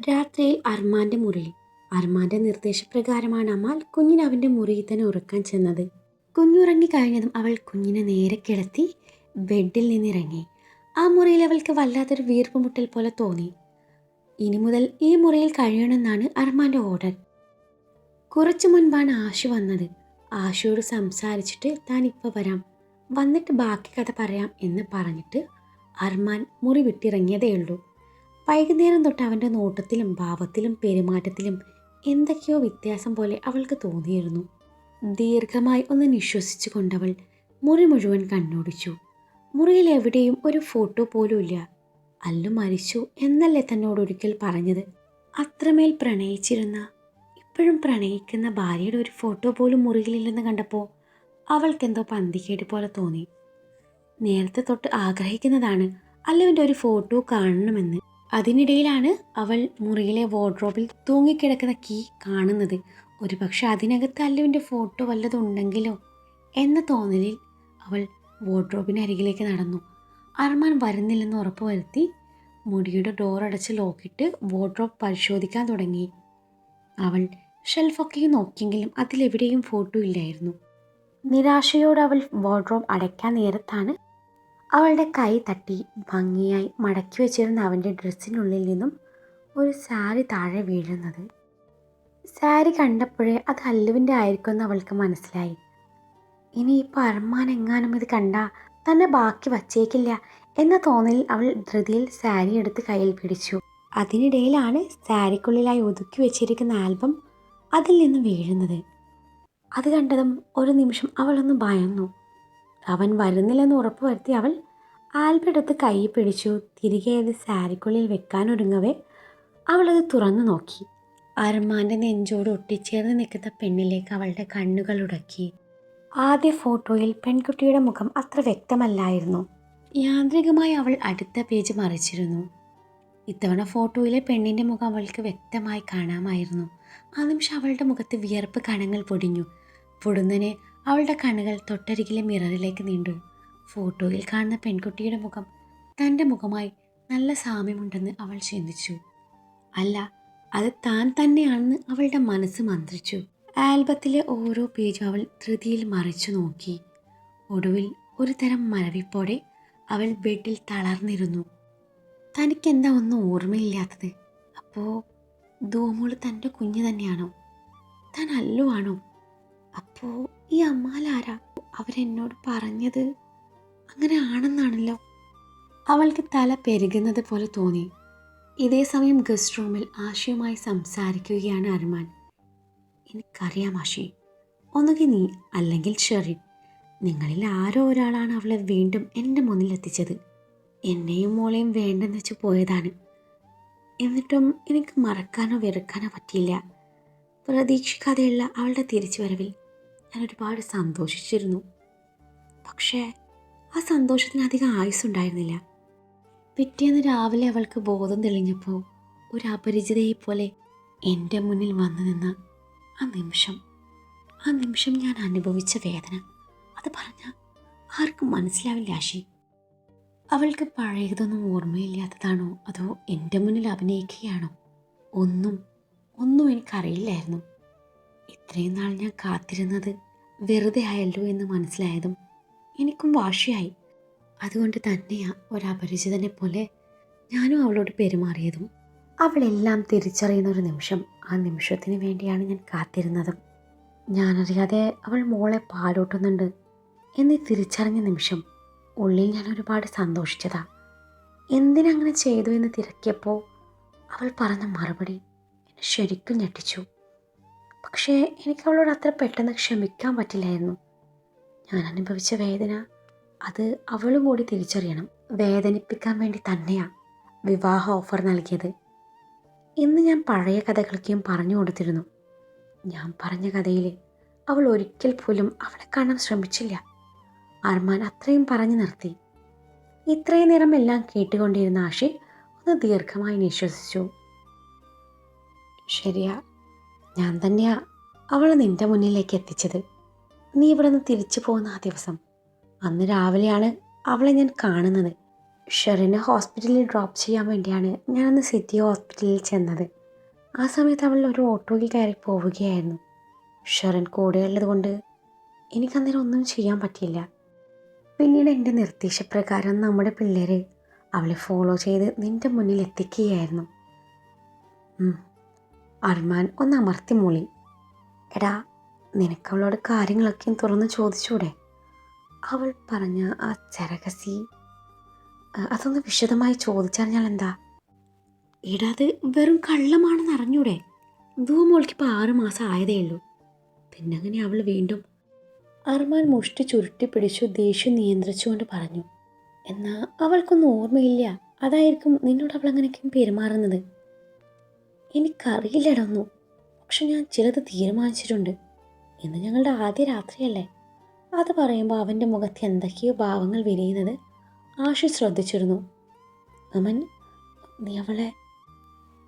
രാത്രിയിൽ അർമാന്റെ മുറിയിൽ അർമാന്റെ നിർദ്ദേശപ്രകാരമാണ് അമാൽ കുഞ്ഞിനെ അവന്റെ മുറിയിൽ തന്നെ ഉറക്കാൻ ചെന്നത്. കുഞ്ഞുറങ്ങി കഴിഞ്ഞതും അവൾ കുഞ്ഞിനെ നേരെ കിടത്തി ബെഡിൽ നിന്നിറങ്ങി. ആ മുറിയിൽ അവൾക്ക് വല്ലാത്തൊരു വീർപ്പുമുട്ടൽ പോലെ തോന്നി. ഇനി മുതൽ ഈ മുറിയിൽ കഴിയണമെന്നാണ് അർമാന്റെ ഓർഡർ. കുറച്ചു മുൻപാണ് ആശു വന്നത്. ആശുയോട് സംസാരിച്ചിട്ട് താൻ ഇപ്പോൾ വരാം, വന്നിട്ട് ബാക്കി കഥ പറയാം എന്ന് പറഞ്ഞിട്ട് അർമാൻ മുറി വിട്ടിറങ്ങിയതേ ഉള്ളൂ. വൈകുന്നേരം തൊട്ട് അവൻ്റെ നോട്ടത്തിലും ഭാവത്തിലും പെരുമാറ്റത്തിലും എന്തൊക്കെയോ വ്യത്യാസം പോലെ അവൾക്ക് തോന്നിയിരുന്നു. ദീർഘമായി ഒന്ന് നിശ്വസിച്ചു കൊണ്ടവൾ മുറി മുഴുവൻ കണ്ണോടിച്ചു. മുറിയിൽ എവിടെയും ഒരു ഫോട്ടോ പോലും ഇല്ല. അല്ലു മരിച്ചു എന്നല്ലേ തന്നോട് ഒരിക്കൽ പറഞ്ഞത്? അത്രമേൽ പ്രണയിച്ചിരുന്ന, ഇപ്പോഴും പ്രണയിക്കുന്ന ഭാര്യയുടെ ഒരു ഫോട്ടോ പോലും മുറിയിലില്ലെന്ന് കണ്ടപ്പോൾ അവൾക്കെന്തോ പന്തികേട് പോലെ തോന്നി. നേരത്തെ തൊട്ട് ആഗ്രഹിക്കുന്നതാണ് അല്ലുവിൻ്റെ ഒരു ഫോട്ടോ കാണണമെന്ന്. അതിനിടയിലാണ് അവൾ മുറിയിലെ വാർഡ്രോബിൽ തൂങ്ങിക്കിടക്കുന്ന കീ കാണുന്നത്. ഒരുപക്ഷെ അതിനകത്ത് അല്ലുവിൻ്റെ ഫോട്ടോ വല്ലതുണ്ടെങ്കിലോ എന്ന തോന്നലിൽ അവൾ വാർഡ്രോബിനരികിലേക്ക് നടന്നു. അർമാൻ വരുന്നില്ലെന്ന് ഉറപ്പുവരുത്തി മുടിയുടെ ഡോർ അടച്ച് ലോക്കിട്ട് വാർഡ്രോബ് പരിശോധിക്കാൻ തുടങ്ങി. അവൾ ഷെൽഫൊക്കെ നോക്കിയെങ്കിലും അതിലെവിടെയും ഫോട്ടോ ഇല്ലായിരുന്നു. നിരാശയോടെ അവൾ വാർഡ്രോബ് അടയ്ക്കാൻ നേരത്താണ് അവളുടെ കൈ തട്ടി ഭംഗിയായി മടക്കി വെച്ചിരുന്ന അവൻ്റെ ഡ്രസ്സിനുള്ളിൽ നിന്നും ഒരു സാരി താഴെ വീഴുന്നത്. സാരി കണ്ടപ്പോഴേ അത് അല്ലുവിൻ്റെ ആയിരിക്കുമെന്ന് അവൾക്ക് മനസ്സിലായി. ഇനിയിപ്പോൾ അർമാൻ എങ്ങാനും ഇത് കണ്ട തന്നെ ബാക്കി വച്ചേക്കില്ല എന്ന തോന്നലിൽ അവൾ ധൃതിയിൽ സാരി എടുത്ത് കയ്യിൽ പിടിച്ചു. അതിനിടയിലാണ് സാരിക്കുള്ളിലായി ഒതുക്കി വെച്ചിരിക്കുന്ന ആൽബം അതിൽ നിന്ന് വീഴുന്നത്. അത് കണ്ടതും ഒരു നിമിഷം അവളൊന്ന് ഭയന്നു. അവൻ വരുന്നില്ലെന്ന് ഉറപ്പുവരുത്തി അവൾ ആൽബം എടുത്ത് കൈ പിടിച്ചു. തിരികെ അത് സാരിക്കുള്ളിൽ വെക്കാനൊരുങ്ങവേ അവളത് തുറന്നു നോക്കി. അർമാൻ്റെ നെഞ്ചോട് ഒട്ടിച്ചേർന്ന് നിൽക്കുന്ന പെണ്ണിലേക്ക് അവളുടെ കണ്ണുകൾ ഉടക്കി. ആദ്യ ഫോട്ടോയിൽ പെൺകുട്ടിയുടെ മുഖം അത്ര വ്യക്തമല്ലായിരുന്നു. യാന്ത്രികമായി അവൾ അടുത്ത പേജ് മറിച്ചിരുന്നു. ഇത്തവണ ഫോട്ടോയിലെ പെണ്ണിൻ്റെ മുഖം അവൾക്ക് വ്യക്തമായി കാണാമായിരുന്നു. ആ നിമിഷം അവളുടെ മുഖത്ത് വിയർപ്പ് കണങ്ങൾ പൊടിഞ്ഞു. പൊടുന്നനെ അവളുടെ കണ്ണുകൾ തൊട്ടരികിലെ മിററിലേക്ക് നീണ്ടു. ഫോട്ടോയിൽ കാണുന്ന പെൺകുട്ടിയുടെ മുഖം തൻ്റെ മുഖമായി നല്ല സാമ്യമുണ്ടെന്ന് അവൾ ചിന്തിച്ചു. അല്ല, അത് താൻ തന്നെയാണെന്ന് അവളുടെ മനസ്സ് മന്ത്രിച്ചു. ആൽബത്തിലെ ഓരോ പേജും അവൾ ധൃതിയിൽ മറിച്ചു നോക്കി. ഒടുവിൽ ഒരു തരം മരവിപ്പോടെ അവൾ ബെഡിൽ തളർന്നിരുന്നു. തനിക്കെന്താ ഒന്നും ഓർമ്മയില്ലാത്തത്? അപ്പോൾ ധൂമോള് തൻ്റെ കുഞ്ഞ് തന്നെയാണോ? താൻ അല്ലു ആണോ? അപ്പോൾ ഈ അമ്മാലാരാ? അവരെന്നോട് പറഞ്ഞത് അങ്ങനെ ആണെന്നാണല്ലോ. അവൾക്ക് തല പെരുകുന്നത് പോലെ തോന്നി. ഇതേ സമയം ഗസ്റ്റ് റൂമിൽ ആശയുമായി സംസാരിക്കുകയാണ് അർമാൻ. എനിക്കറിയാം ആശി, ഒന്നുകിൽ നീ അല്ലെങ്കിൽ ഷെറിൻ, നിങ്ങളിൽ ആരോ ഒരാളാണ് അവളെ വീണ്ടും എൻ്റെ മുന്നിൽ എത്തിച്ചത്. എന്നെയും മോളെയും വേണ്ടെന്ന് വെച്ച് പോയതാണ്. എന്നിട്ടും എനിക്ക് മറക്കാനോ വെറുക്കാനോ പറ്റിയില്ല. പ്രതീക്ഷിക്കാതെയുള്ള അവളുടെ തിരിച്ചുവരവിൽ ഞാൻ ഒരുപാട് സന്തോഷിച്ചിരുന്നു. പക്ഷേ ആ സന്തോഷത്തിന് അധികം ആയുസ്സുണ്ടായിരുന്നില്ല. പിറ്റേന്ന് രാവിലെ അവൾക്ക് ബോധം തെളിഞ്ഞപ്പോൾ ഒരു അപരിചിതയെപ്പോലെ എൻ്റെ മുന്നിൽ വന്നു നിന്ന ആ നിമിഷം ഞാൻ അനുഭവിച്ച വേദന, അത് പറഞ്ഞാൽ ആർക്കും മനസ്സിലാവില്ല ആശി. അവൾക്ക് പഴയതൊന്നും ഓർമ്മയില്ലാത്തതാണോ അതോ എൻ്റെ മുന്നിൽ അഭിനയിക്കുകയാണോ? ഒന്നും എനിക്കറിയില്ലായിരുന്നു. ഇത്രയും നാൾ ഞാൻ കാത്തിരുന്നത് വെറുതെ ആയല്ലോ എന്ന് മനസ്സിലായതും എനിക്കും വാശിയായി. അതുകൊണ്ട് തന്നെയാ ഒരപരിചിതനെ പോലെ ഞാനും അവളോട് പെരുമാറിയതും. അവളെല്ലാം തിരിച്ചറിയുന്ന ഒരു നിമിഷം, ആ നിമിഷത്തിന് വേണ്ടിയാണ് ഞാൻ കാത്തിരുന്നതും. ഞാനറിയാതെ അവൾ മോളെ പാലോട്ടുന്നുണ്ട് എന്ന് തിരിച്ചറിഞ്ഞ നിമിഷം ഉള്ളിൽ ഞാൻ ഒരുപാട് സന്തോഷിച്ചതാ. എന്തിനങ്ങനെ ചെയ്തു എന്ന് തിരക്കിയപ്പോൾ അവൾ പറഞ്ഞ മറുപടി എന്നെ ശരിക്കും ഞെട്ടിച്ചു. പക്ഷേ എനിക്ക് അവളോട് അത്ര പെട്ടെന്ന് ക്ഷമിക്കാൻ പറ്റില്ലായിരുന്നു. ഞാൻ അനുഭവിച്ച വേദന അത് അവളും കൂടി തിരിച്ചറിയണം. വേദനിപ്പിക്കാൻ വേണ്ടി തന്നെയാണ് വിവാഹ ഓഫർ നൽകിയത്. ഇന്ന് ഞാൻ പഴയ കഥകളൊക്കെയും പറഞ്ഞു കൊടുത്തിരുന്നു. ഞാൻ പറഞ്ഞ കഥയിൽ അവൾ ഒരിക്കൽ പോലും അവളെ കാണാൻ ശ്രമിച്ചില്ല. അർമാൻ അത്രയും പറഞ്ഞു നിർത്തി. ഇത്രയും നേരം എല്ലാം കേട്ടുകൊണ്ടിരുന്ന ആഷി ഒന്ന് ദീർഘമായി നിശ്വസിച്ചു. ശരിയാ, ഞാൻ തന്നെയാ അവളെ നിൻ്റെ മുന്നിലേക്ക് എത്തിച്ചത്. നീ ഇവിടെ നിന്ന് തിരിച്ചു പോകുന്ന ആ ദിവസം, അന്ന് രാവിലെയാണ് അവളെ ഞാൻ കാണുന്നത്. ഷെറിനെ ഹോസ്പിറ്റലിൽ ഡ്രോപ്പ് ചെയ്യാൻ വേണ്ടിയാണ് ഞാനന്ന് സിറ്റി ഹോസ്പിറ്റലിൽ ചെന്നത്. ആ സമയത്ത് അവൾ ഒരു ഓട്ടോയിൽ കയറി പോവുകയായിരുന്നു. ഷെറിൻ കൂടെയുള്ളത് കൊണ്ട് എനിക്കന്നേരം ഒന്നും ചെയ്യാൻ പറ്റിയില്ല. പിന്നീട് എൻ്റെ നിർദ്ദേശപ്രകാരം നമ്മുടെ പിള്ളേർ അവളെ ഫോളോ ചെയ്ത് നിൻ്റെ മുന്നിൽ എത്തിക്കുകയായിരുന്നു. അർമാൻ ഒന്ന് അമർത്തി മൂളി. എടാ, നിനക്കവളോട് കാര്യങ്ങളൊക്കെയും തുറന്ന് ചോദിച്ചൂടെ? അവൾ പറഞ്ഞ ആ ചരകസി അതൊന്ന് വിശദമായി ചോദിച്ചറിഞ്ഞാൽ എന്താ? എടാ, അത് വെറും കള്ളമാണെന്ന് അറിഞ്ഞൂടെ? മോൾക്ക് ഇപ്പോൾ 6 മാസം ആയതേ ഉള്ളൂ. പിന്നങ്ങനെ അവൾ വീണ്ടും അർമാൻ മുഷ്ടി ചുരുട്ടി പിടിച്ചു ദേഷ്യം നിയന്ത്രിച്ചുകൊണ്ട് പറഞ്ഞു. എന്നാൽ അവൾക്കൊന്നും ഓർമ്മയില്ല, അതായിരിക്കും നിന്നോട് അവൾ അങ്ങനെയൊക്കെ പെരുമാറുന്നത്. എനിക്കറിയില്ലടൊന്നു, പക്ഷെ ഞാൻ ചിലത് തീരുമാനിച്ചിട്ടുണ്ട്. ഇന്ന് ഞങ്ങളുടെ ആദ്യ രാത്രിയല്ലേ? അത് പറയുമ്പോൾ അവൻ്റെ മുഖത്ത് എന്തൊക്കെയോ ഭാവങ്ങൾ വിരിയുന്നത് ആഷി ശ്രദ്ധിച്ചിരുന്നു. അമൻ, നീ അവളെ...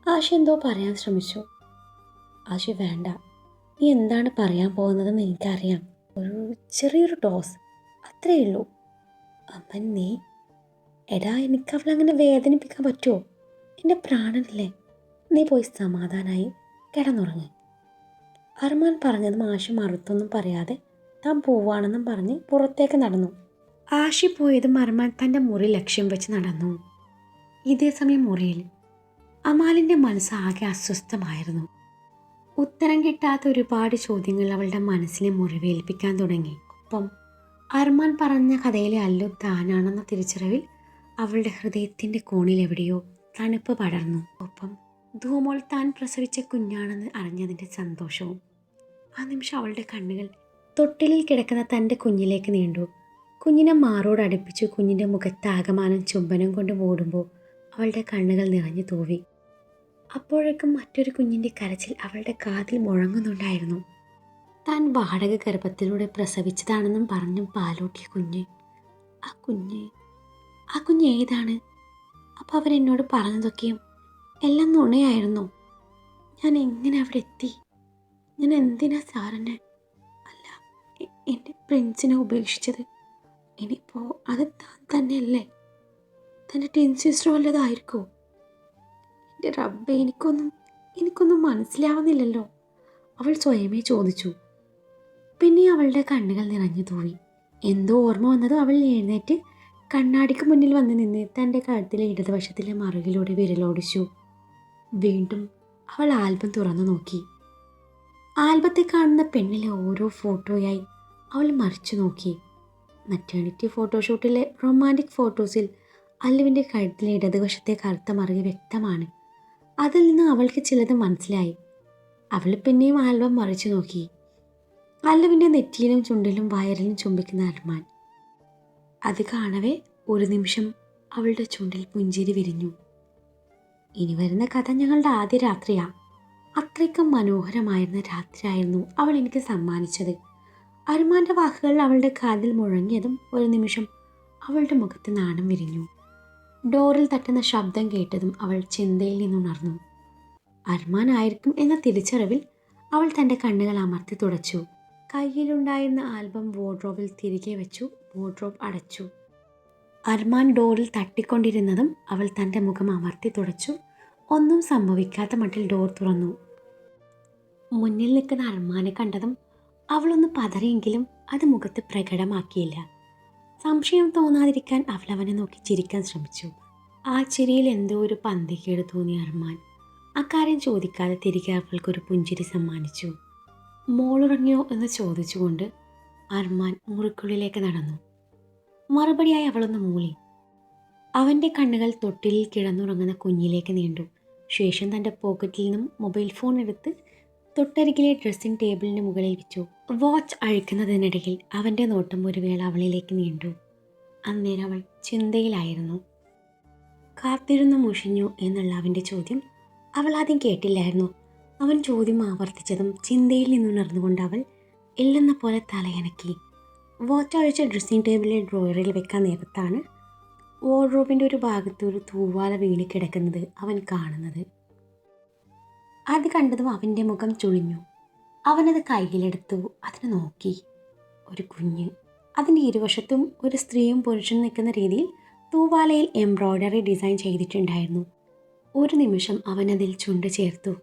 ആഷി എന്തോ പറയാൻ ശ്രമിച്ചു. ആഷി, വേണ്ട, നീ എന്താണ് പറയാൻ പോകുന്നതെന്ന് എനിക്കറിയാം. ഒരു ചെറിയൊരു ഡോസ്, അത്രയേ ഉള്ളൂ. അമൻ, നീ... എടാ, എനിക്കവളങ്ങനെ വേദനിപ്പിക്കാൻ പറ്റുമോ? എൻ്റെ പ്രാണനല്ലേ? നീ പോയി സമാധാനമായി കിടന്നുറങ്ങ്. അർമാൻ പറഞ്ഞതും ആഷി മറുത്തൊന്നും പറയാതെ താൻ പോവാണെന്നും പറഞ്ഞ് പുറത്തേക്ക് നടന്നു. ആഷി പോയതും അർമാൻ തൻ്റെ മുറി ലക്ഷ്യം വെച്ച് നടന്നു. ഇതേസമയം മുറിയിൽ അമാലിൻ്റെ മനസ്സ് ആകെ അസ്വസ്ഥമായിരുന്നു. ഉത്തരം കിട്ടാത്ത ഒരുപാട് ചോദ്യങ്ങൾ അവളുടെ മനസ്സിനെ മുറിവേൽപ്പിക്കാൻ തുടങ്ങി. ഒപ്പം അർമാൻ പറഞ്ഞ കഥയിലെ അല്ലു താനാണെന്ന തിരിച്ചറിവിൽ അവളുടെ ഹൃദയത്തിൻ്റെ കോണിൽ എവിടെയോ തണുപ്പ് പടർന്നു. ഒപ്പം ധൂമോൾ താൻ പ്രസവിച്ച കുഞ്ഞാണെന്ന് അറിഞ്ഞതിൻ്റെ സന്തോഷവും. ആ നിമിഷം അവളുടെ കണ്ണുകൾ തൊട്ടിലിൽ കിടക്കുന്ന തൻ്റെ കുഞ്ഞിലേക്ക് നീണ്ടു. കുഞ്ഞിനെ മാറോട് അടുപ്പിച്ചു കുഞ്ഞിൻ്റെ മുഖത്ത് ആകമാനം ചുംബനം കൊണ്ട് മൂടുമ്പോൾ അവളുടെ കണ്ണുകൾ നിറഞ്ഞു തൂവി. അപ്പോഴേക്കും മറ്റൊരു കുഞ്ഞിൻ്റെ കരച്ചിൽ അവളുടെ കാതിൽ മുഴങ്ങുന്നുണ്ടായിരുന്നു. താൻ വാടക ഗർഭത്തിലൂടെ പ്രസവിച്ചതാണെന്നും പറഞ്ഞും പാലൂട്ടിയ കുഞ്ഞ്. ആ കുഞ്ഞ് ഏതാണ്? അപ്പോൾ അവരെന്നോട് പറഞ്ഞതൊക്കെയും എല്ലാം നുണയായിരുന്നു. ഞാൻ എങ്ങനെ അവിടെ എത്തി? ഞാൻ എന്തിനാ സാറിനെ അല്ല എൻ്റെ പ്രിൻസിനെ ഉപേക്ഷിച്ചത്? ഇനിയിപ്പോൾ അത് താൻ തന്നെയല്ലേ? തൻ്റെ ടിൻ സിസ്റ്റർ വല്ലതായിരിക്കുമോ? എൻ്റെ റബ്ബേ, എനിക്കൊന്നും മനസ്സിലാവുന്നില്ലല്ലോ, അവൾ സ്വയമേ ചോദിച്ചു. പിന്നെ അവളുടെ കണ്ണുകൾ നിറഞ്ഞു തൂവി. എന്തോ ഓർമ്മ വന്നതോ അവൾ എഴുന്നേറ്റ് കണ്ണാടിക്ക് മുന്നിൽ വന്ന് നിന്ന് തൻ്റെ കഴുത്തിലെ ഇടതുവശത്തിലെ മറുകിലൂടെ വിരലോടിച്ചു. വീണ്ടും അവൾ ആൽബം തുറന്നു നോക്കി. ആൽബത്തെ കാണുന്ന പെണ്ണിലെ ഓരോ ഫോട്ടോയായി അവൾ മറിച്ചു നോക്കി. മറ്റേണിറ്റി ഫോട്ടോഷൂട്ടിലെ റൊമാൻറ്റിക് ഫോട്ടോസിൽ അല്ലുവിൻ്റെ കഴുത്തിലെ ഇടതുവശത്തെ കറുത്ത മറുകി വ്യക്തമാണ്. അതിൽ നിന്ന് അവൾക്ക് ചിലത് മനസ്സിലായി. അവൾ പിന്നെയും ആൽബം മറിച്ചു നോക്കി. അല്ലുവിൻ്റെ നെറ്റിയിലും ചുണ്ടിലും വയറിലും ചുംബിക്കുന്ന അർമാൻ. അത് കാണവേ ഒരു നിമിഷം അവളുടെ ചുണ്ടിൽ പുഞ്ചിരി വിരിഞ്ഞു. ഇനി വരുന്ന കഥ ഞങ്ങളുടെ ആദ്യ രാത്രിയാ. അത്രയ്ക്കും മനോഹരമായിരുന്ന രാത്രിയായിരുന്നു അവൾ എനിക്ക് സമ്മാനിച്ചത്. അർമാൻ്റെ വാക്കുകൾ അവളുടെ കാതിൽ മുഴങ്ങിയതും ഒരു നിമിഷം അവളുടെ മുഖത്ത് നാണം വിരിഞ്ഞു. ഡോറിൽ തട്ടുന്ന ശബ്ദം കേട്ടതും അവൾ ചിന്തയിൽ നിന്നുണർന്നു. അർമാൻ ആയിരിക്കും എന്ന തിരിച്ചറിവിൽ അവൾ തൻ്റെ കണ്ണുകൾ അമർത്തി തുടച്ചു. കയ്യിലുണ്ടായിരുന്ന ആൽബം വാർഡ്രോബിൽ തിരികെ വെച്ചു. വാർഡ്രോബ് അടച്ചു. അർമാൻ ഡോറിൽ തട്ടിക്കൊണ്ടിരുന്നതും അവൾ തൻ്റെ മുഖം അമർത്തി തുടച്ചു. ഒന്നും സംഭവിക്കാത്ത മട്ടിൽ ഡോർ തുറന്നു. മുന്നിൽ നിൽക്കുന്ന അർമാനെ കണ്ടതും അവളൊന്ന് പതറിയെങ്കിലും അത് മുഖത്ത് പ്രകടമാക്കിയില്ല. സംശയം തോന്നാതിരിക്കാൻ അവൾ അവനെ നോക്കി ചിരിക്കാൻ ശ്രമിച്ചു. ആ ചിരിയിൽ എന്തോ ഒരു പന്തികേട് തോന്നിയ അർമാൻ അക്കാര്യം ചോദിക്കാതെ തിരികെ അവൾക്കൊരു പുഞ്ചിരി സമ്മാനിച്ചു. മോളുറങ്ങിയോ എന്ന് ചോദിച്ചുകൊണ്ട് അർമാൻ മുറിക്കുള്ളിലേക്ക് നടന്നു. മറുപടിയായി അവളൊന്ന് മൂളി. അവൻ്റെ കണ്ണുകൾ തൊട്ടിലിൽ കിടന്നുറങ്ങുന്ന കുഞ്ഞിലേക്ക് നീണ്ടു. ശേഷം തൻ്റെ പോക്കറ്റിൽ നിന്നും മൊബൈൽ ഫോൺ എടുത്ത് തൊട്ടരികിലെ ഡ്രസ്സിംഗ് ടേബിളിന് മുകളിൽ വെച്ചു. വാച്ച് അഴിക്കുന്നതിനിടയിൽ അവൻ്റെ നോട്ടം ഒരു വേള അവളിലേക്ക് നീണ്ടു. അന്നേരം അവൾ ചിന്തയിലായിരുന്നു. കാത്തിരുന്ന് മുഷിഞ്ഞു എന്നുള്ള അവൻ്റെ ചോദ്യം അവൾ ആദ്യം കേട്ടില്ലായിരുന്നു. അവൻ ചോദ്യം ആവർത്തിച്ചതും ചിന്തയിൽ നിന്നുണർന്നുകൊണ്ട് അവൾ ഇല്ലെന്ന പോലെ തലയനക്കി. വാച്ച് അഴിച്ച ഡ്രസ്സിംഗ് ടേബിളിലെ ഡ്രോയറിൽ വെക്കാൻ നേരത്താണ് വാർഡ്രോബിൻ്റെ ഒരു ഭാഗത്ത് ഒരു തൂവാല വീണ് കിടക്കുന്നത് അവൻ കാണുന്നത്. അത് കണ്ടതും അവൻ്റെ മുഖം ചുളിഞ്ഞു. അവനത് കയ്യിലെടുത്തു. അതിനെ നോക്കി. ഒരു കുഞ്ഞ്. അതിൻ്റെ ഇരുവശത്തും ഒരു സ്ത്രീയും പുരുഷനും നിൽക്കുന്ന രീതിയിൽ തൂവാലയിൽ എംബ്രോയ്ഡറി ഡിസൈൻ ചെയ്തിട്ടുണ്ടായിരുന്നു. ഒരു നിമിഷം അവനതിൽ ചുണ്ട് ചേർത്തു.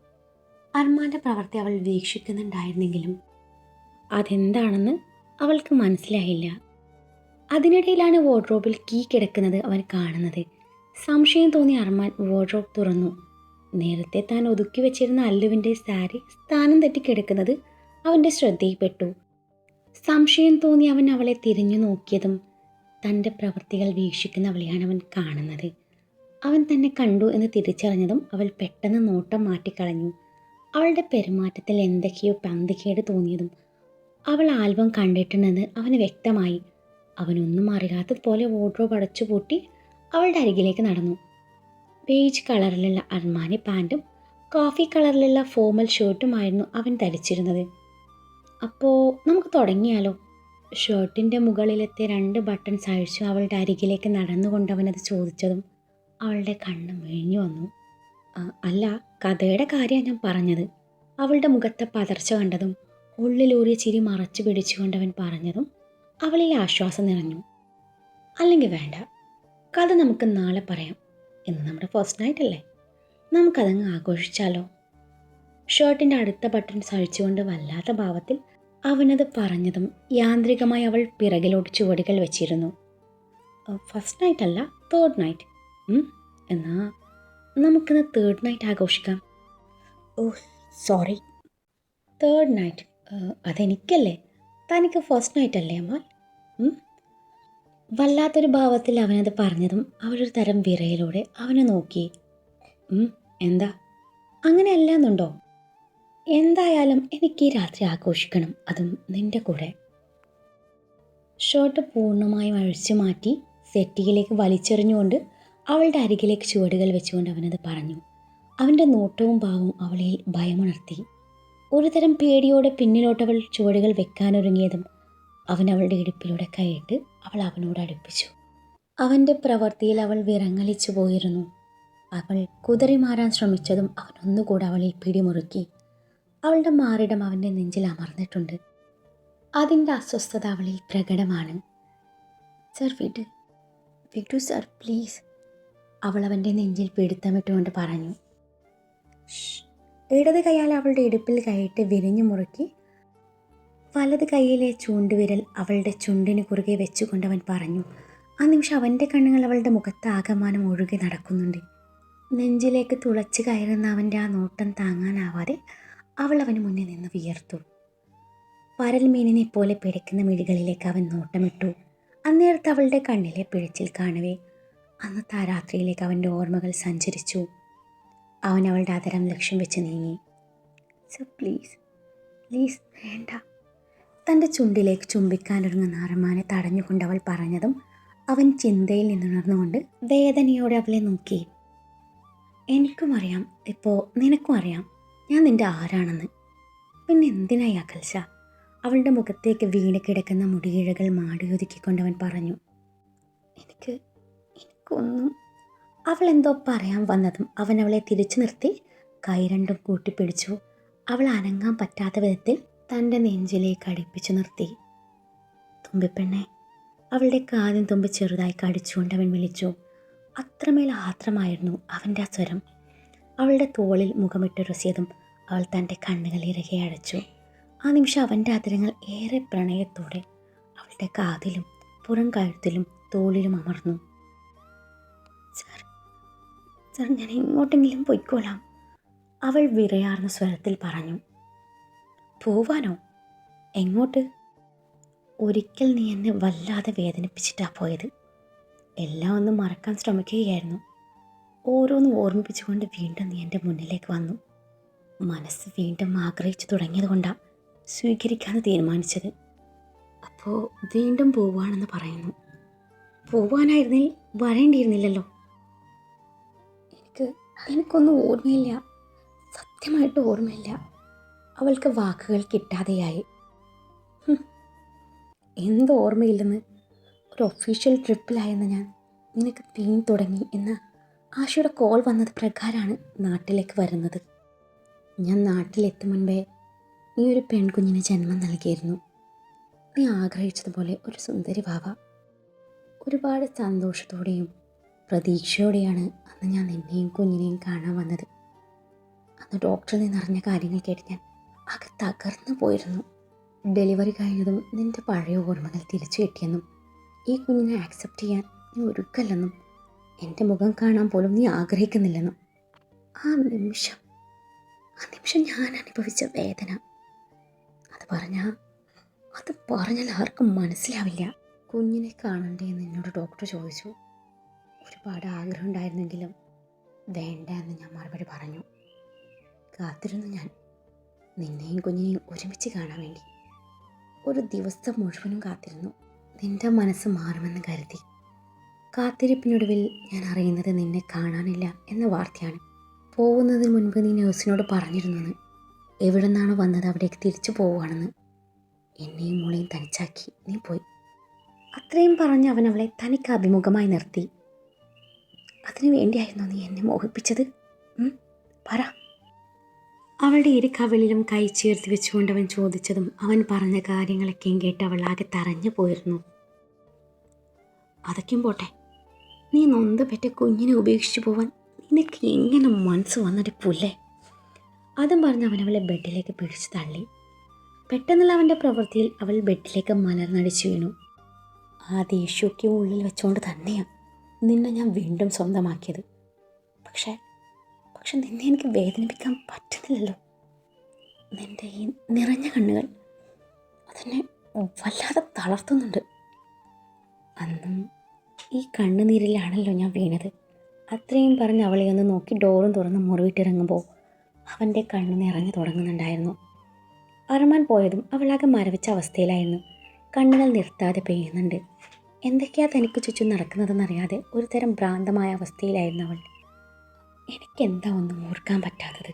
അർമാൻ്റെ പ്രവൃത്തി അവൾ വീക്ഷിക്കുന്നുണ്ടായിരുന്നെങ്കിലും അതെന്താണെന്ന് അവൾക്ക് മനസ്സിലായില്ല. അതിനിടയിലാണ് വാർഡ്രോബിൽ കീ കിടക്കുന്നത് അവൻ കാണുന്നത്. സംശയം തോന്നി അർമാൻ വാർഡ്രോബ് തുറന്നു. നേരത്തെ താൻ ഒതുക്കി വെച്ചിരുന്ന അല്ലുവിൻ്റെ സാരി സ്ഥാനം തെറ്റി കിടക്കുന്നത് അവൻ്റെ ശ്രദ്ധയിൽപ്പെട്ടു. സംശയം തോന്നി അവൻ അവളെ തിരിഞ്ഞു നോക്കിയതും തൻ്റെ പ്രവൃത്തികൾ വീക്ഷിക്കുന്നവളെയാണ് അവൻ കാണുന്നത്. അവൻ തന്നെ കണ്ടു എന്ന് തിരിച്ചറിഞ്ഞതും അവൾ പെട്ടെന്ന് നോട്ടം മാറ്റിക്കളഞ്ഞു. അവളുടെ പെരുമാറ്റത്തിൽ എന്തൊക്കെയോ പന്തികേട് തോന്നിയതും അവൾ ആൽബം കണ്ടിട്ടുണ്ടെന്ന് അവന് വ്യക്തമായി. അവനൊന്നും അറിയാത്തതുപോലെ വാർഡ്രോബ് അടച്ചുപൂട്ടി അവളുടെ അരികിലേക്ക് നടന്നു. ബേജ് കളറിലുള്ള അർമാനി പാൻറ്റും കോഫി കളറിലുള്ള ഫോമൽ ഷർട്ടുമായിരുന്നു അവൻ ധരിച്ചിരുന്നത്. അപ്പോൾ നമുക്ക് തുടങ്ങിയാലോ? ഷർട്ടിൻ്റെ മുകളിലത്തെ 2 ബട്ടൺസ് അഴിച്ചു അവളുടെ അരികിലേക്ക് നടന്നുകൊണ്ട് അവനത് ചോദിച്ചതും അവളുടെ കണ്ണ് മിഴിഞ്ഞു വന്നു. അല്ല, കഥയുടെ കാര്യമാണ് ഞാൻ പറഞ്ഞത്. അവളുടെ മുഖത്തെ പതർച്ച കണ്ടതും ഉള്ളിലൂറിയ ചിരി മറച്ചു പിടിച്ചുകൊണ്ടവൻ പറഞ്ഞതും അവളിൽ ആശ്വാസം നിറഞ്ഞു. അല്ലെങ്കിൽ വേണ്ട, കഥ നമുക്ക് നാളെ പറയാം. ഇന്ന് നമ്മുടെ ഫസ്റ്റ് നൈറ്റ് അല്ലേ, നമുക്കതങ്ങ് ആഘോഷിച്ചാലോ? ഷർട്ടിൻ്റെ അടുത്ത ബട്ടൺ സഴിച്ചുകൊണ്ട് വല്ലാത്ത ഭാവത്തിൽ അവനത് പറഞ്ഞതും യാന്ത്രികമായി അവൾ പിറകിലോട്ട് ചുവടുകൾ വെച്ചിരുന്നു. ഫസ്റ്റ് നൈറ്റ് അല്ല, തേർഡ് നൈറ്റ്. എന്നാ നമുക്കിന്ന് തേർഡ് നൈറ്റ് ആഘോഷിക്കാം. ഓ സോറി, തേർഡ് നൈറ്റ്. അതെനിക്കല്ലേ, തനിക്ക് ഫസ്റ്റ് നൈറ്റ് അല്ലേ അമ്മാൾ? വല്ലാത്തൊരു ഭാവത്തിൽ അവനത് പറഞ്ഞതും അവളൊരു തരം വിറയലോടെ അവനെ നോക്കി. എന്താ, അങ്ങനെയല്ല എന്നുണ്ടോ? എന്തായാലും എനിക്ക് ഈ രാത്രി ആഘോഷിക്കണം, അതും നിന്റെ കൂടെ. ഷർട്ട് പൂർണ്ണമായും അഴിച്ചു മാറ്റി സെറ്റിയിലേക്ക് വലിച്ചെറിഞ്ഞുകൊണ്ട് അവളുടെ അരികിലേക്ക് ചുവടുകൾ വെച്ചുകൊണ്ട് അവനത് പറഞ്ഞു. അവൻ്റെ നോട്ടവും ഭാവവും അവളിൽ ഭയമുണർത്തി. ഒരു തരം പേടിയോടെ പിന്നിലോട്ടവൾ ചുവടുകൾ വെക്കാനൊരുങ്ങിയതും അവൻ അവളുടെ ഇടുപ്പിലൂടെ കൈയിട്ട് അവൾ അവനോട് അടുപ്പിച്ചു. അവൻ്റെ പ്രവൃത്തിയിൽ അവൾ വിറങ്ങലിച്ചു പോയിരുന്നു. അവൾ കുതറി മാറാൻ ശ്രമിച്ചതും അവൻ ഒന്നുകൂടെ അവളിൽ പിടിമുറുക്കി. അവളുടെ മാറിടം അവൻ്റെ നെഞ്ചിൽ അമർന്നിട്ടുണ്ട്. അതിൻ്റെ അസ്വസ്ഥത അവളിൽ പ്രകടമാണ്. സർ വിടു സർ പ്ലീസ്, അവൾ അവൻ്റെ നെഞ്ചിൽ പിടുത്തമിട്ടുകൊണ്ട് പറഞ്ഞു. ഇടത് കൈയാൽ അവളുടെ ഇടുപ്പിൽ കൈയിട്ട് വിരിഞ്ഞു മുറുക്കി വലത് കൈയിലെ ചൂണ്ടുവിരൽ അവളുടെ ചുണ്ടിന് കുറുകെ വെച്ചുകൊണ്ടവൻ പറഞ്ഞു. ആ നിമിഷം അവൻ്റെ കണ്ണുകൾ അവളുടെ മുഖത്ത് ആകമാനം ഒഴുകി നടക്കുന്നുണ്ട്. നെഞ്ചിലേക്ക് തുളച്ച് കയറുന്ന അവൻ്റെ ആ നോട്ടം താങ്ങാനാവാതെ അവൾ അവന് മുന്നിൽ നിന്ന് വിയർത്തു. പരൽ മീനിനെ പോലെ പിടയ്ക്കുന്ന മിഴികളിലേക്ക് അവൻ നോട്ടമിട്ടു. അന്നേരത്ത് അവളുടെ കണ്ണിലെ പിഴച്ചിൽ കാണവേ അന്നത്തെ ആ രാത്രിയിലേക്ക് അവൻ്റെ ഓർമ്മകൾ സഞ്ചരിച്ചു. അവൻ അവളുടെ അതരം ലക്ഷ്യം വെച്ച് നീങ്ങി. സർ പ്ലീസ് പ്ലീസ് വേണ്ട, തൻ്റെ ചുണ്ടിലേക്ക് ചുംബിക്കാനൊരുങ്ങുന്ന അർമാനെ തടഞ്ഞുകൊണ്ട് അവൾ പറഞ്ഞതും അവൻ ചിന്തയിൽ നിന്നുണർന്നുകൊണ്ട് വേദനയോടെ അവളെ നോക്കി. എനിക്കും അറിയാം, ഇപ്പോൾ നിനക്കും അറിയാം ഞാൻ നിൻ്റെ ആരാണെന്ന്. പിന്നെ എന്തിനായി അകൽച്ച? അവളുടെ മുഖത്തേക്ക് വീണ് കിടക്കുന്ന മുടിയിഴകൾ മാടിയൊതുക്കിക്കൊണ്ടവൻ പറഞ്ഞു. എനിക്കൊന്നും. അവൾ എന്തോ പറയാൻ വന്നതും അവൻ അവളെ തിരിച്ചു നിർത്തി കൈ രണ്ടും കൂട്ടിപ്പിടിച്ചു. അവൾ അനങ്ങാൻ പറ്റാത്ത വിധത്തിൽ തൻ്റെ നെഞ്ചിലേക്ക് അടുപ്പിച്ചു നിർത്തി. തുമ്പിപ്പെണ്ണെ, അവളുടെ കാതിൻ തുമ്പി ചെറുതായി കടിച്ചുകൊണ്ട് അവൻ വിളിച്ചു. അത്രമേൽ ആത്രമായിരുന്നു അവൻ്റെ ആ സ്വരം. അവളുടെ തോളിൽ മുഖമിട്ടുരസിയതും അവൾ തൻ്റെ കണ്ണുകൾ ഇറുകെ അടച്ചു. ആ നിമിഷം അവൻ്റെ അതിരങ്ങൾ ഏറെ പ്രണയത്തോടെ അവളുടെ കാതിലും പുറം കഴുത്തിലും തോളിലും അമർന്നു. സർ ഞാൻ എങ്ങോട്ടെങ്കിലും പൊയ്ക്കോളാം, അവൾ വിറയാർന്ന സ്വരത്തിൽ പറഞ്ഞു. പോവാനോ? എങ്ങോട്ട്? ഒരിക്കൽ നീ എന്നെ വല്ലാതെ വേദനിപ്പിച്ചിട്ടാ പോയത്. എല്ലാം ഒന്നും മറക്കാൻ ശ്രമിക്കുകയായിരുന്നു. ഓരോന്നും ഓർമ്മിപ്പിച്ചുകൊണ്ട് വീണ്ടും നീ എൻ്റെ മുന്നിലേക്ക് വന്നു. മനസ്സ് വീണ്ടും ആഗ്രഹിച്ചു തുടങ്ങിയത് കൊണ്ടാണ് സ്വീകരിക്കാമെന്ന് തീരുമാനിച്ചത്. അപ്പോൾ വീണ്ടും പോവാണെന്ന് പറയുന്നു. പോവാനായിരുന്നിൽ വരേണ്ടിയിരുന്നില്ലല്ലോ. എനിക്കൊന്നും ഓർമ്മയില്ല, സത്യമായിട്ട് ഓർമ്മയില്ല. അവൾക്ക് വാക്കുകൾ കിട്ടാതെയായി. എന്ത് ഓർമ്മയില്ലെന്ന്? ഒരു ഒഫീഷ്യൽ ട്രിപ്പിലായെന്ന് ഞാൻ നിനക്ക് പെയിൻ തുടങ്ങി എന്ന ആശയുടെ കോൾ വന്നത് പ്രകാരമാണ് നാട്ടിലേക്ക് വരുന്നത്. ഞാൻ നാട്ടിലെത്തും മുൻപേ നീ ഒരു പെൺകുഞ്ഞിന് ജന്മം നൽകിയിരുന്നു. നീ ആഗ്രഹിച്ചതുപോലെ ഒരു സുന്ദരി വാവ. ഒരുപാട് സന്തോഷത്തോടെയും പ്രതീക്ഷയോടെയാണ് അന്ന് ഞാൻ നിന്നെയും കുഞ്ഞിനെയും കാണാൻ വന്നത്. അന്ന് ഡോക്ടറിൽ നിന്നറിഞ്ഞ കാര്യങ്ങൾ കേട്ട് ഞാൻ ആകെ തകർന്നു പോയിരുന്നു. ഡെലിവറി കഴിഞ്ഞതും നിൻ്റെ പഴയ ഓർമ്മകൾ തിരിച്ചു കിട്ടിയെന്നും ഈ കുഞ്ഞിനെ ആക്സെപ്റ്റ് ചെയ്യാൻ നീ ഒരുക്കല്ലെന്നും എൻ്റെ മുഖം കാണാൻ പോലും നീ ആഗ്രഹിക്കുന്നില്ലെന്നും ആ നിമിഷം ഞാൻ അനുഭവിച്ച വേദന അത് പറഞ്ഞാൽ ആർക്കും മനസ്സിലാവില്ല. കുഞ്ഞിനെ കാണണ്ടേ എന്ന് എന്നോട് ഡോക്ടർ ചോദിച്ചു. ഒരുപാട് ആഗ്രഹം ഉണ്ടായിരുന്നെങ്കിലും വേണ്ട എന്ന് ഞാൻ മറുപടി പറഞ്ഞു. കാത്തിരുന്നു ഞാൻ നിന്നെയും കുഞ്ഞിനെയും ഒരുമിച്ച് കാണാൻ വേണ്ടി. ഒരു ദിവസം മുഴുവനും കാത്തിരുന്നു. നിന്റെ മനസ്സ് മാറുമെന്ന് കരുതി. കാത്തിരിപ്പിനൊടുവിൽ ഞാൻ അറിയുന്നത് നിന്നെ കാണാനില്ല എന്ന വാർത്തയാണ്. പോകുന്നതിന് മുൻപ് നീ നഴ്സിനോട് പറഞ്ഞിരുന്നെന്ന്. എവിടെ നിന്നാണ് വന്നത് അവിടേക്ക് തിരിച്ചു പോവുകയാണെന്ന്. എന്നെയും മോളെയും തനിച്ചാക്കി നീ പോയി. അത്രയും പറഞ്ഞ് അവൻ അവളെ തനിക്ക് അഭിമുഖമായി നിർത്തി. അതിനു വേണ്ടിയായിരുന്നു നീ എന്നെ മോഹിപ്പിച്ചത്? പറ. അവളുടെ ഇരു കവിളിലും കൈ ചേർത്ത് വെച്ചുകൊണ്ട് അവൻ ചോദിച്ചതും അവൻ പറഞ്ഞ കാര്യങ്ങളൊക്കെയും കേട്ട് അവൾ ആകെ തറഞ്ഞു പോയിരുന്നു. അതൊക്കെയും പോട്ടെ, നീ നൊന്ത് പെറ്റ കുഞ്ഞിനെ ഉപേക്ഷിച്ചു പോവാൻ നിനക്ക് എങ്ങനെ മനസ്സ് വന്നിട്ട് പുല്ലേ? അതും പറഞ്ഞ് അവൻ അവളെ ബെഡിലേക്ക് പിടിച്ചു തള്ളി. പെട്ടെന്നുള്ള അവൻ്റെ പ്രവൃത്തിയിൽ അവൾ ബെഡിലേക്ക് മലർന്നടിച്ചു വീണു. ആ ദേഷ്യമൊക്കെ ഉള്ളിൽ വെച്ചുകൊണ്ട് തന്നെയാണ് നിന്നെ ഞാൻ വീണ്ടും സ്വന്തമാക്കിയത്. പക്ഷേ നിന്നെ എനിക്ക് വേദനിപ്പിക്കാൻ പറ്റുന്നില്ലല്ലോ. നിൻ്റെ ഈ നിറഞ്ഞ കണ്ണുകൾ അതെന്നെ വല്ലാതെ തളർത്തുന്നുണ്ട്. അന്നും ഈ കണ്ണുനീരിലാണല്ലോ ഞാൻ വീണത്. അത്രയും പറഞ്ഞ് അവളെ ഒന്ന് നോക്കി ഡോറും തുറന്ന് മുറിവിട്ടിറങ്ങുമ്പോൾ അവൻ്റെ കണ്ണ് നിറഞ്ഞു തുടങ്ങുന്നുണ്ടായിരുന്നു. അർമാൻ പോയതും അവളാകെ മരവിച്ച അവസ്ഥയിലായിരുന്നു. കണ്ണുകൾ നിർത്താതെ പെയ്യുന്നുണ്ട്. എന്തൊക്കെയാ തനിക്ക് ചുറ്റും നടക്കുന്നതെന്നറിയാതെ ഒരു തരം ഭ്രാന്തമായ അവസ്ഥയിലായിരുന്നു അവൾ. എനിക്കെന്താ ഒന്നും ഓർക്കാൻ പറ്റാത്തത്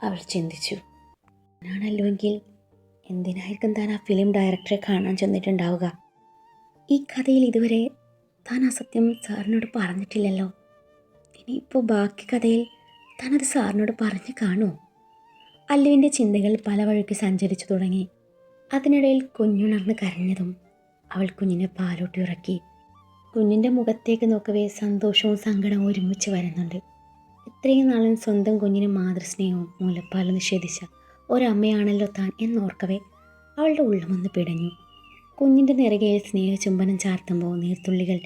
അവൾ ചിന്തിച്ചു. ഞാനല്ലോ എങ്കിൽ എന്തിനായിരിക്കും താൻ ആ ഫിലിം ഡയറക്ടറെ കാണാൻ ചെന്നിട്ടുണ്ടാവുക? ഈ കഥയിൽ ഇതുവരെ താൻ ആ സത്യം സാറിനോട് പറഞ്ഞിട്ടില്ലല്ലോ. ഇനിയിപ്പോൾ ബാക്കി കഥയിൽ താനത് സാറിനോട് പറഞ്ഞു കാണുമോ? അല്ലുവിൻ്റെ ചിന്തകൾ പല വഴിക്ക് സഞ്ചരിച്ചു തുടങ്ങി. അതിനിടയിൽ കുഞ്ഞുണർന്ന് കരഞ്ഞതും അവൾ കുഞ്ഞിനെ പാലൂട്ടി ഉറക്കി. കുഞ്ഞിൻ്റെ മുഖത്തേക്ക് നോക്കവേ സന്തോഷവും സങ്കടവും ഒരുമിച്ച് വരുന്നുണ്ട്. ഇത്രയും നാളും സ്വന്തം കുഞ്ഞിന് മാതൃസ്നേഹവും മുലപ്പാലും നിഷേധിച്ച ഒരമ്മയാണല്ലോ താൻ എന്നോർക്കവേ അവളുടെ ഉള്ളമൊന്ന് പിടഞ്ഞു. കുഞ്ഞിൻ്റെ നെറുകയിൽ സ്നേഹചുംബനം ചാർത്തുമ്പോൾ നീർത്തുള്ളികൾ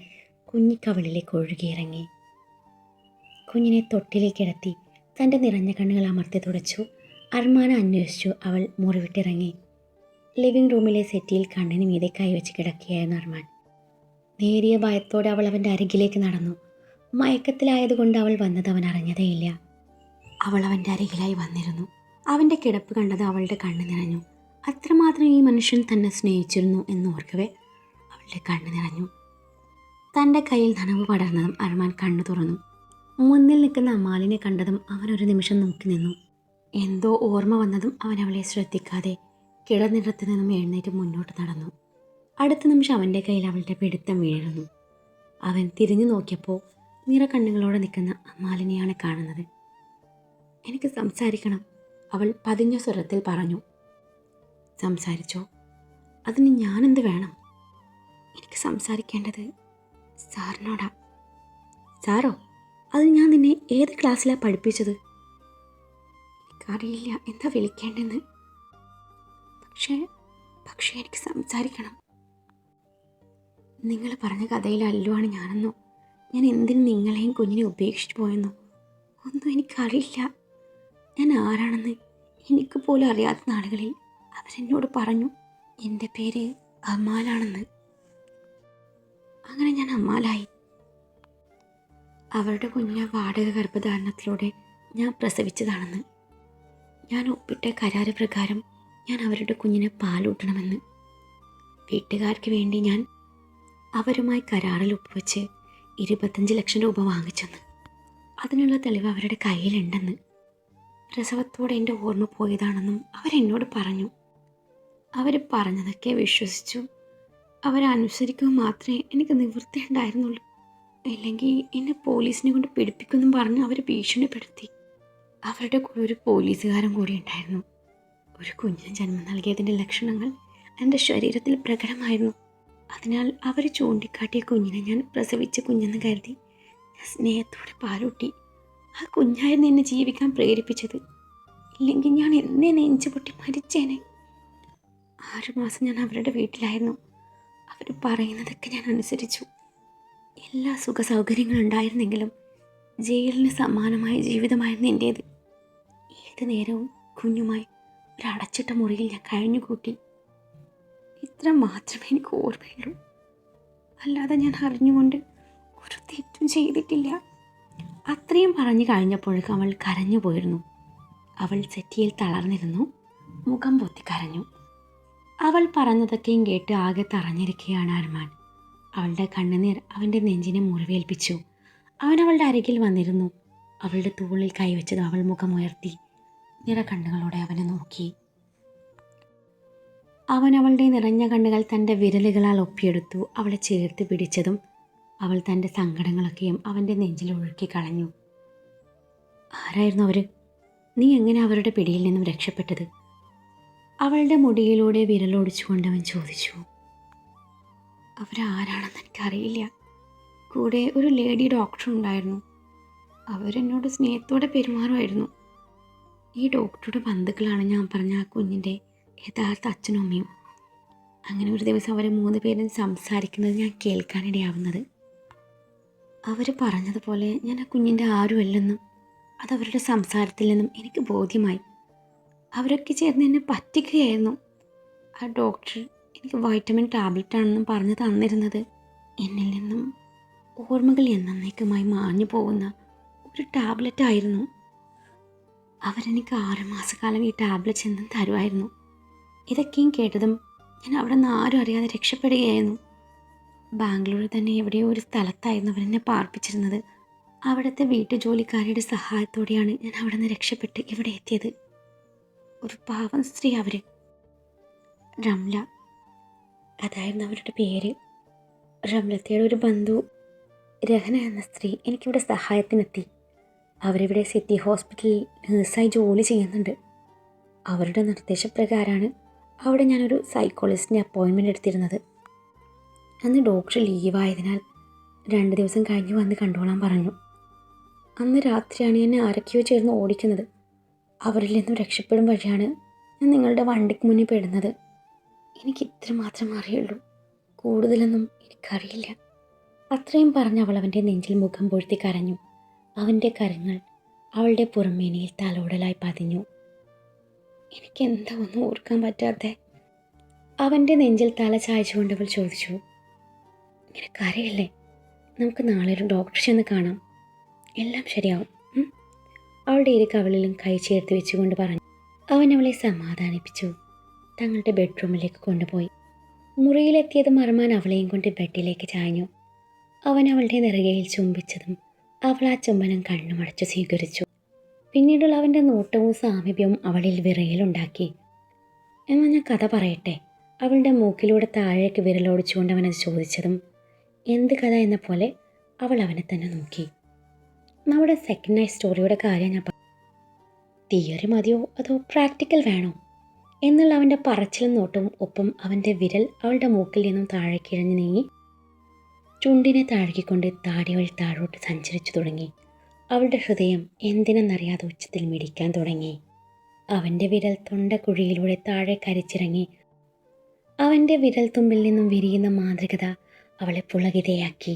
കുഞ്ഞിക്കവളിലേക്ക് ഒഴുകിയിറങ്ങി. കുഞ്ഞിനെ തൊട്ടിലേക്ക് കിടത്തി തൻ്റെ നിറഞ്ഞ കണ്ണുകൾ അമർത്തി തുടച്ചു. അർമാനെ അന്വേഷിച്ചു അവൾ മുറിവിട്ടിറങ്ങി. ലിവിംഗ് റൂമിലെ സെറ്റിയിൽ കണ്ണിന് മീതെ കൈവച്ച് കിടക്കുകയായിരുന്നു അർമാൻ. നേരിയ ഭയത്തോടെ അവൾ അവൻ്റെ അരികിലേക്ക് നടന്നു. മയക്കത്തിലായതുകൊണ്ട് അവൾ വന്നത് അവൻ അറിഞ്ഞതേയില്ല. അവൾ അവൻ്റെ അരികിലായി വന്നിരുന്നു. അവൻ്റെ കിടപ്പ് കണ്ടത് അവളുടെ കണ്ണ് നിറഞ്ഞു. അത്രമാത്രം ഈ മനുഷ്യൻ തന്നെ സ്നേഹിച്ചിരുന്നു എന്നോർക്കവേ അവളുടെ കണ്ണ് നിറഞ്ഞു. തൻ്റെ കയ്യിൽ നനവ് പടർന്നതും അർമാൻ കണ്ണു തുറന്നു. മുന്നിൽ നിൽക്കുന്ന അമാലിനെ കണ്ടതും അവനൊരു നിമിഷം നോക്കി നിന്നു. എന്തോ ഓർമ്മ വന്നതും അവൻ അവളെ ശ്രദ്ധിക്കാതെ കിടന്നിടത്ത് നിന്നും എഴുന്നേറ്റ് മുന്നോട്ട് നടന്നു. അടുത്ത നിമിഷം അവൻ്റെ കയ്യിൽ അവളുടെ പിടുത്തം വീഴുന്നു. അവൻ തിരിഞ്ഞു നോക്കിയപ്പോൾ നിറകണ്ണുകളോടെ നിൽക്കുന്ന അമാലിനെയാണ് കാണുന്നത്. എനിക്ക് സംസാരിക്കണം, അവൾ പതിഞ്ഞ സ്വരത്തിൽ പറഞ്ഞു. സംസാരിച്ചോ? അതിന് ഞാനെന്ത് വേണം? എനിക്ക് സംസാരിക്കേണ്ടത് സാറിനോടാ. സാറോ? അത് ഞാൻ നിന്നെ ഏത് ക്ലാസ്സിലാണ് പഠിപ്പിച്ചത്? എനിക്കറിയില്ല എന്താ വിളിക്കേണ്ടെന്ന്. പക്ഷേ എനിക്ക് സംസാരിക്കണം. നിങ്ങൾ പറഞ്ഞ കഥയിൽ അല്ലുവാണ് ഞാനെന്നോ, ഞാൻ എന്തിന് നിങ്ങളെയും കുഞ്ഞിനെ ഉപേക്ഷിച്ചു പോയെന്നോ ഒന്നും എനിക്കറിയില്ല. ഞാൻ ആരാണെന്ന് എനിക്ക് പോലും അറിയാത്ത നാളുകളിൽ അവരെന്നോട് പറഞ്ഞു എൻ്റെ പേര് അമാലാണെന്ന്. അങ്ങനെ ഞാൻ അമാലായി. അവരുടെ കുഞ്ഞിനെ വാടക ഗർഭധാരണത്തിലൂടെ ഞാൻ പ്രസവിച്ചതാണെന്ന്. ഞാൻ ഒപ്പിട്ട കരാറ് പ്രകാരം ഞാൻ അവരുടെ കുഞ്ഞിനെ പാലൂട്ടണമെന്ന്. വീട്ടുകാർക്ക് വേണ്ടി ഞാൻ അവരുമായി കരാറിൽ ഒപ്പുവെച്ച് 25 ലക്ഷം രൂപ വാങ്ങിച്ചെന്ന്. അതിനുള്ള തെളിവ് അവരുടെ കയ്യിലുണ്ടെന്ന്. പ്രസവത്തോടെ എൻ്റെ ഓർമ്മ പോയതാണെന്നും അവരെന്നോട് പറഞ്ഞു. അവർ പറഞ്ഞതൊക്കെ വിശ്വസിച്ചു. അവരനുസരിക്കുക മാത്രമേ എനിക്ക് നിവൃത്തിയുണ്ടായിരുന്നുള്ളൂ. അല്ലെങ്കിൽ എന്നെ പോലീസിനെ കൊണ്ട് പിടിപ്പിക്കുമെന്നും പറഞ്ഞ് അവർ ഭീഷണിപ്പെടുത്തി. അവരുടെ കൂടെ ഒരു പോലീസുകാരൻ കൂടി ഉണ്ടായിരുന്നു. ഒരു കുഞ്ഞിന് ജന്മം നൽകിയതിൻ്റെ ലക്ഷണങ്ങൾ എൻ്റെ ശരീരത്തിൽ പ്രകടമായിരുന്നു. അതിനാൽ അവർ ചൂണ്ടിക്കാട്ടിയ കുഞ്ഞിനെ ഞാൻ പ്രസവിച്ച കുഞ്ഞെന്ന് കരുതി സ്നേഹത്തോടെ പാലൂട്ടി. ആ കുഞ്ഞായിരുന്നു എന്നെ ജീവിക്കാൻ പ്രേരിപ്പിച്ചത്. ഇല്ലെങ്കിൽ ഞാൻ എന്നേ നെഞ്ചു പൊട്ടി മരിച്ചേനെ. 6 മാസം ഞാൻ അവരുടെ വീട്ടിലായിരുന്നു. അവർ പറയുന്നതൊക്കെ ഞാൻ അനുസരിച്ചു. എല്ലാ സുഖ സൗകര്യങ്ങളും ഉണ്ടായിരുന്നെങ്കിലും ജയിലിന് സമാനമായ ജീവിതമായിരുന്നു എൻ്റേത്. ഏത് നേരവും കുഞ്ഞുമായി ഒരു അടച്ചിട്ട മുറിയിൽ ഞാൻ കഴിഞ്ഞുകൂട്ടി. ഇത്ര മാത്രമേ എനിക്ക് ഓർമ്മയുള്ളൂ. അല്ലാതെ ഞാൻ അറിഞ്ഞുകൊണ്ട് ഒരു തെറ്റും ചെയ്തിട്ടില്ല. അത്രയും പറഞ്ഞു കഴിഞ്ഞപ്പോഴേക്കും അവൾ കരഞ്ഞു പോയിരുന്നു. അവൾ സെറ്റിയിൽ തളർന്നിരുന്നു, മുഖം പൊത്തി കരഞ്ഞു. അവൾ പറഞ്ഞതൊക്കെയും കേട്ട് ആകെ തറഞ്ഞിരിക്കുകയാണ് അർമാൻ. അവളുടെ കണ്ണുനീർ അവൻ്റെ നെഞ്ചിനെ മുറിവേൽപ്പിച്ചു. അവൻ അവളുടെ അരികിൽ വന്നിരുന്നു. അവളുടെ തൂളിൽ കൈവച്ചത് അവൾ മുഖമുയർത്തി നിറകണ്ണുകളോടെ അവനെ നോക്കി. അവൻ അവളുടെ നിറഞ്ഞ കണ്ണുകൾ തൻ്റെ വിരലുകളാൽ ഒപ്പിയെടുത്തു. അവളെ ചേർത്ത് പിടിച്ചതും അവൾ തൻ്റെ സങ്കടങ്ങളൊക്കെയും അവൻ്റെ നെഞ്ചിൽ ഒഴുക്കി കളഞ്ഞു. ആരായിരുന്നു അവർ? നീ എങ്ങനെ അവരുടെ പിടിയിൽ നിന്നും രക്ഷപ്പെട്ടത്? അവളുടെ മുടിയിലൂടെ വിരലോടിച്ചുകൊണ്ട് അവൻ ചോദിച്ചു. അവരാരാണെന്ന് എനിക്കറിയില്ല. കൂടെ ഒരു ലേഡി ഡോക്ടർ ഉണ്ടായിരുന്നു. അവരെന്നോട് സ്നേഹത്തോടെ പെരുമാറുമായിരുന്നു. ഈ ഡോക്ടറുടെ ബന്ധുക്കളാണ് ഞാൻ പറഞ്ഞ ആ കുഞ്ഞിൻ്റെ യഥാർത്ഥ അച്ഛനും അമ്മയും. അങ്ങനെ ഒരു ദിവസം അവർ 3 പേരും സംസാരിക്കുന്നത് ഞാൻ കേൾക്കാനിടയാവുന്നത്. അവർ പറഞ്ഞതുപോലെ ഞാൻ ആ കുഞ്ഞിൻ്റെ ആരുമല്ലെന്നും അതവരുടെ സംസാരത്തിൽ നിന്നും എനിക്ക് ബോധ്യമായി. അവരൊക്കെ ചേർന്ന് എന്നെ പറ്റിക്കുകയായിരുന്നു. ആ ഡോക്ടർ എനിക്ക് വൈറ്റമിൻ ടാബ്ലറ്റ് ആണെന്നും പറഞ്ഞു തന്നിരുന്നത് എന്നിൽ നിന്നും ഓർമ്മകൾ എന്നേക്കുമായി മാഞ്ഞു പോകുന്ന ഒരു ടാബ്ലറ്റ് ആയിരുന്നു. അവരെനിക്ക് 6 മാസക്കാലം ഈ ടാബ്ലറ്റ്സ് എന്നും തരുമായിരുന്നു. ഇതൊക്കെയും കേട്ടതും ഞാൻ അവിടെ നിന്ന് ആരും അറിയാതെ രക്ഷപ്പെടുകയായിരുന്നു. ബാംഗ്ലൂരിൽ തന്നെ എവിടെയോ ഒരു സ്ഥലത്തായിരുന്നു അവരെന്നെ പാർപ്പിച്ചിരുന്നത്. അവിടുത്തെ വീട്ടുജോലിക്കാരുടെ സഹായത്തോടെയാണ് ഞാൻ അവിടെ നിന്ന് രക്ഷപ്പെട്ട് ഇവിടെ എത്തിയത്. ഒരു പാവം സ്ത്രീ അവർ, റംല, അതായിരുന്നു അവരുടെ പേര്. റംലത്തയുടെ ഒരു ബന്ധു രഹന എന്ന സ്ത്രീ എനിക്കിവിടെ സഹായത്തിനെത്തി. അവരിവിടെ സിറ്റി ഹോസ്പിറ്റലിൽ നേഴ്സായി ജോലി ചെയ്യുന്നുണ്ട്. അവരുടെ നിർദ്ദേശപ്രകാരമാണ് അവിടെ ഞാനൊരു സൈക്കോളജിസ്റ്റിൻ്റെ അപ്പോയിൻമെൻ്റ് എടുത്തിരുന്നത്. അന്ന് ഡോക്ടർ ലീവായതിനാൽ 2 ദിവസം കഴിഞ്ഞ് വന്ന് കണ്ടോളാൻ പറഞ്ഞു. അന്ന് രാത്രിയാണ് എന്നെ ആരൊക്കെയോ ചേർന്ന് ഓടിക്കുന്നത്. അവരിൽ നിന്നും രക്ഷപ്പെടും വഴിയാണ് ഞാൻ നിങ്ങളുടെ വണ്ടിക്ക് മുന്നിൽ പെടുന്നത്. എനിക്ക് ഇത്ര മാത്രം അറിയുള്ളൂ, കൂടുതലൊന്നും എനിക്കറിയില്ല. അത്രയും പറഞ്ഞ് അവൾ അവൻ്റെ നെഞ്ചിൽ മുഖം പൊഴുത്തി കരഞ്ഞു. അവൻ്റെ കരങ്ങൾ അവളുടെ പുറമേനിയിൽ തലോടലായി പതിഞ്ഞു. എനിക്കെന്താ ഒന്നും ഓർക്കാൻ പറ്റാതെ? അവൻ്റെ നെഞ്ചിൽ തല ചായച്ചുകൊണ്ട് അവൾ ചോദിച്ചു. ഇങ്ങനെ കരയല്ലേ, നമുക്ക് നാളെ ഒരു ഡോക്ടറെ ചെന്ന് കാണാം, എല്ലാം ശരിയാവും. അവളുടെ ഇരു കവിളിലും കൈ ചേർത്ത് വെച്ചുകൊണ്ട് പറഞ്ഞു. അവൻ അവളെ സമാധാനിപ്പിച്ചു. തങ്ങളുടെ ബെഡ്റൂമിലേക്ക് കൊണ്ടുപോയി. മുറിയിലെത്തിയതും അർമാൻ അവളെയും കൊണ്ട് ബെഡിലേക്ക് ചാഞ്ഞു. അവൻ അവളുടെ നെറുകയിൽ ചുംബിച്ചതും അവൾ ആ ചുംബനം കണ്ണുമടച്ചു സ്വീകരിച്ചു. പിന്നീടുള്ള അവൻ്റെ നോട്ടവും സാമീപ്യവും അവളിൽ വിറയലുണ്ടാക്കി. എന്നാൽ ഞാൻ കഥ പറയട്ടെ? അവളുടെ മൂക്കിലൂടെ താഴേക്ക് വിരലോടിച്ചുകൊണ്ട് അവനത് ചോദിച്ചതും എന്ത് കഥ എന്ന പോലെ അവൾ അവനെ തന്നെ നോക്കി. നമ്മുടെ സെക്കൻഡ് നൈറ്റ് സ്റ്റോറിയുടെ കാര്യം ഞാൻ തിയറി മതിയോ അതോ പ്രാക്ടിക്കൽ വേണോ എന്നുള്ള അവൻ്റെ പറച്ചിലും നോട്ടവും ഒപ്പം അവൻ്റെ വിരൽ അവളുടെ മൂക്കിൽ നിന്നും താഴേക്കിഴഞ്ഞു നീങ്ങി ചുണ്ടിനെ താഴെക്കൊണ്ട് താടി വഴി താഴോട്ട് സഞ്ചരിച്ചു തുടങ്ങി. അവളുടെ ഹൃദയം എന്തിനെന്നറിയാതെ ഉച്ചത്തിൽ മിടിക്കാൻ തുടങ്ങി. അവൻ്റെ വിരൽ തൊണ്ടക്കുഴിയിലൂടെ താഴെ കരിച്ചിറങ്ങി. അവൻ്റെ വിരൽ തുമ്പിൽ നിന്നും വിരിയുന്ന മാന്ത്രികത അവളെ പുളകിതയാക്കി.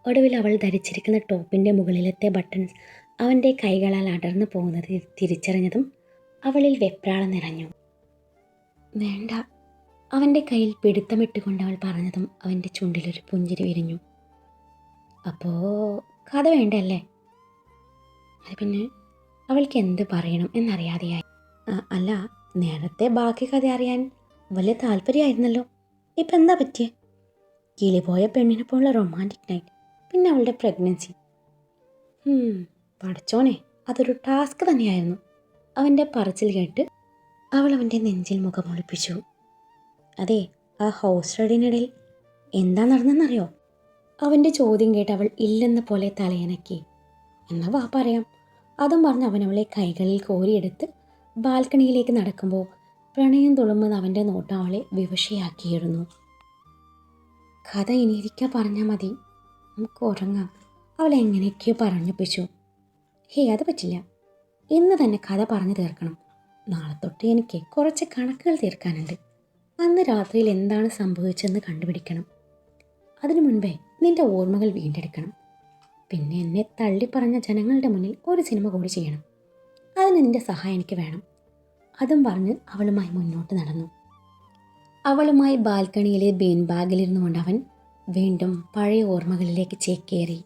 ഒടുവിൽ അവൾ ധരിച്ചിരിക്കുന്ന ടോപ്പിൻ്റെ മുകളിലത്തെ ബട്ടൺസ് അവൻ്റെ കൈകളാൽ അടർന്നു പോകുന്നത് തിരിച്ചറിഞ്ഞതും അവളിൽ വെപ്രാളം നിറഞ്ഞു. വേണ്ട, അവൻ്റെ കയ്യിൽ പിടുത്തമിട്ടുകൊണ്ട് അവൾ പറഞ്ഞതും അവൻ്റെ ചുണ്ടിലൊരു പുഞ്ചിരി വിരിഞ്ഞു. അപ്പോൾ കഥ വേണ്ടല്ലേ? അത് പിന്നെ അവൾക്ക് എന്ത് പറയണം എന്നറിയാതെയായി. അല്ല, നേരത്തെ ബാക്കി കഥ അറിയാൻ വലിയ താല്പര്യമായിരുന്നല്ലോ. ഇപ്പം എന്താ പറ്റിയേ? കിളിപോയ പെണ്ണിനെ പോലുള്ള റൊമാൻറ്റിക് നൈറ്റ്, പിന്നെ അവളുടെ പ്രഗ്നൻസി. പഠിച്ചോനെ, അതൊരു ടാസ്ക് തന്നെയായിരുന്നു. അവൻ്റെ പറച്ചിൽ കേട്ട് അവൾ അവൻ്റെ നെഞ്ചിൽ മുഖമൊളിപ്പിച്ചു. അതെ, ആ ഹൗസ് റൈഡിനിടയിൽ എന്താ നടന്നെന്നറിയോ? അവൻ്റെ ചോദ്യം കേട്ട് അവൾ ഇല്ലെന്ന പോലെ തലയനക്കി. എന്നാ വാ പറയാം. അതും പറഞ്ഞ് അവൻ അവളെ കൈകളിൽ കോരിയെടുത്ത് ബാൽക്കണിയിലേക്ക് നടക്കുമ്പോൾ പ്രണയം തുളുമ്പുന്ന അവൻ്റെ നോട്ടം അവളെ വിവശയാക്കിയിരുന്നു. കഥ ഇനിയിരിക്കാൻ പറഞ്ഞാൽ മതി, നമുക്ക് ഉറങ്ങാം. അവൾ എങ്ങനെയൊക്കെയോ പറഞ്ഞൊപ്പിച്ചു. അത് പറ്റില്ല, ഇന്ന് തന്നെ കഥ പറഞ്ഞു തീർക്കണം. നാളെ തൊട്ട് എനിക്ക് കുറച്ച് കണക്കുകൾ തീർക്കാനുണ്ട്. അന്ന് രാത്രിയിൽ എന്താണ് സംഭവിച്ചതെന്ന് കണ്ടുപിടിക്കണം. അതിനു മുൻപേ നിന്റെ ഓർമ്മകൾ വീണ്ടെടുക്കണം. പിന്നെ എന്നെ തള്ളിപ്പറഞ്ഞ ജനങ്ങളുടെ മുന്നിൽ ഒരു സിനിമ കൂടി ചെയ്യണം. അതിന് നിന്റെ സഹായം എനിക്ക് വേണം. അതും പറഞ്ഞ് അവളുമായി മുന്നോട്ട് നടന്നു. അവളുമായി ബാൽക്കണിയിലെ ബീൻ ബാഗിലിരുന്നു കൊണ്ട് അവൻ വീണ്ടും പഴയ ഓർമ്മകളിലേക്ക് ചേക്കേറി.